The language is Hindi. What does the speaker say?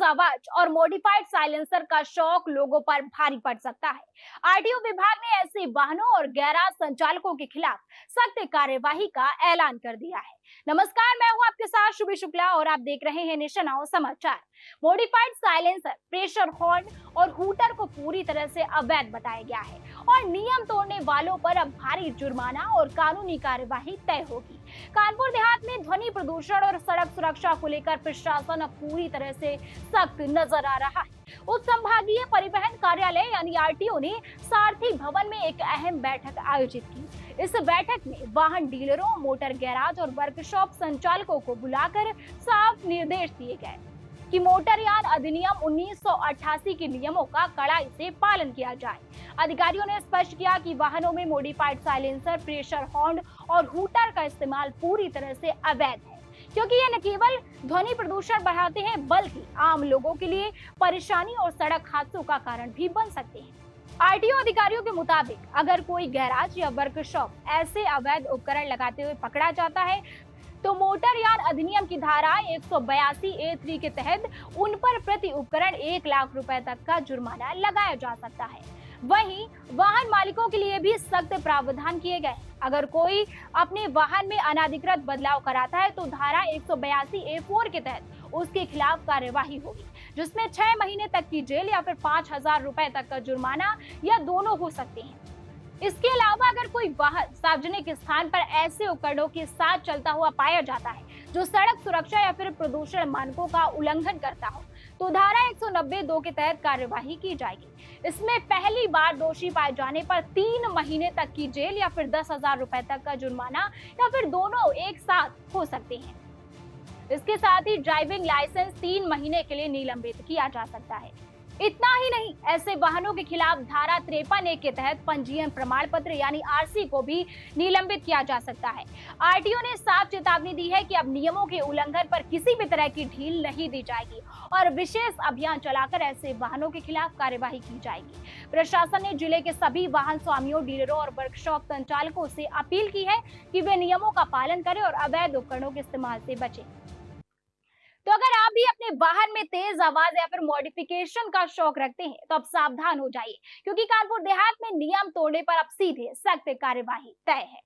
आवाज और मॉडिफाइड साइलेंसर का शौक लोगों पर भारी पड़ सकता है। आरटीओ विभाग ने ऐसे वाहनों और गैराज संचालकों के खिलाफ सख्त कार्यवाही का ऐलान कर दिया है। नमस्कार, मैं हूं आपके साथ शुभी शुक्ला और आप देख रहे हैं नेशन नाउ समाचार। मॉडिफाइड साइलेंसर, प्रेशर हॉर्न और हूटर को पूरी तरह से अवैध बताया गया है और नियम तोड़ने वालों पर अब भारी जुर्माना और कानूनी कार्यवाही तय होगी। कानपुर देहात में ध्वनि प्रदूषण और सड़क सुरक्षा को लेकर प्रशासन अब पूरी तरह से सख्त नजर आ रहा है। उप संभागीय परिवहन कार्यालय यानी आरटीओ ने सारथी भवन में एक अहम बैठक आयोजित की। इस बैठक में वाहन डीलरों, मोटर गैराज और वर्कशॉप संचालकों को बुलाकर साफ निर्देश दिए गए कि मोटरयान अधिनियम 1988 के नियमों का कड़ाई से पालन किया जाए। अधिकारियों ने स्पष्ट किया कि वाहनों में मॉडिफाइड साइलेंसर, प्रेशर हॉर्न और हूटर का इस्तेमाल पूरी तरह से अवैध है, क्योंकि ये न केवल ध्वनि प्रदूषण बढ़ाते हैं बल्कि आम लोगों के लिए परेशानी और सड़क हादसों का कारण भी बन सकते हैं। आरटीओ अधिकारियों के मुताबिक अगर कोई गैराज या वर्कशॉप ऐसे अवैध उपकरण लगाते हुए पकड़ा जाता है तो मोटरयान अधिनियम की धारा 182A3 के तहत उन पर प्रति उपकरण 1 लाख रुपए तक का जुर्माना लगाया जा सकता है। वहीं वाहन मालिकों के लिए भी सख्त प्रावधान किए गए। अगर कोई अपने वाहन में अनाधिकृत बदलाव कराता है तो धारा 182A4 के तहत उसके खिलाफ कार्यवाही होगी, जिसमें 6 महीने तक की जेल या फिर 5,000 रुपए तक का जुर्माना या दोनों हो सकते हैं। इसके अलावा अगर कोई वाहन सार्वजनिक स्थान पर ऐसे उपकरणों के साथ चलता हुआ पाया जाता है जो सड़क सुरक्षा या फिर प्रदूषण मानकों का उल्लंघन करता हो तो धारा 190(2) के तहत कार्यवाही की जाएगी। इसमें पहली बार दोषी पाए जाने पर 3 महीने तक की जेल या फिर 10,000 रुपए तक का जुर्माना या फिर दोनों एक साथ हो सकते हैं। इसके साथ ही ड्राइविंग लाइसेंस 3 महीने के लिए निलंबित किया जा सकता है। इतना ही नहीं, ऐसे वाहनों के खिलाफ धारा 53(1) के तहत पंजीयन प्रमाण पत्र यानी आरसी को भी निलंबित किया जा सकता है। आरटीओ ने साफ चेतावनी दी है कि अब नियमों के उल्लंघन पर किसी भी तरह की ढील नहीं दी जाएगी और विशेष अभियान चलाकर ऐसे वाहनों के खिलाफ कार्यवाही की जाएगी। प्रशासन ने जिले के सभी वाहन स्वामियों, डीलरों और वर्कशॉप संचालकों से अपील की है कि वे नियमों का पालन करें और अवैध उपकरणों के इस्तेमाल से बचें। तो अगर आप भी अपने वाहन में तेज आवाज या फिर मॉडिफिकेशन का शौक रखते हैं तो अब सावधान हो जाइए, क्योंकि कानपुर देहात में नियम तोड़ने पर अब सीधे सख्त कार्यवाही तय है।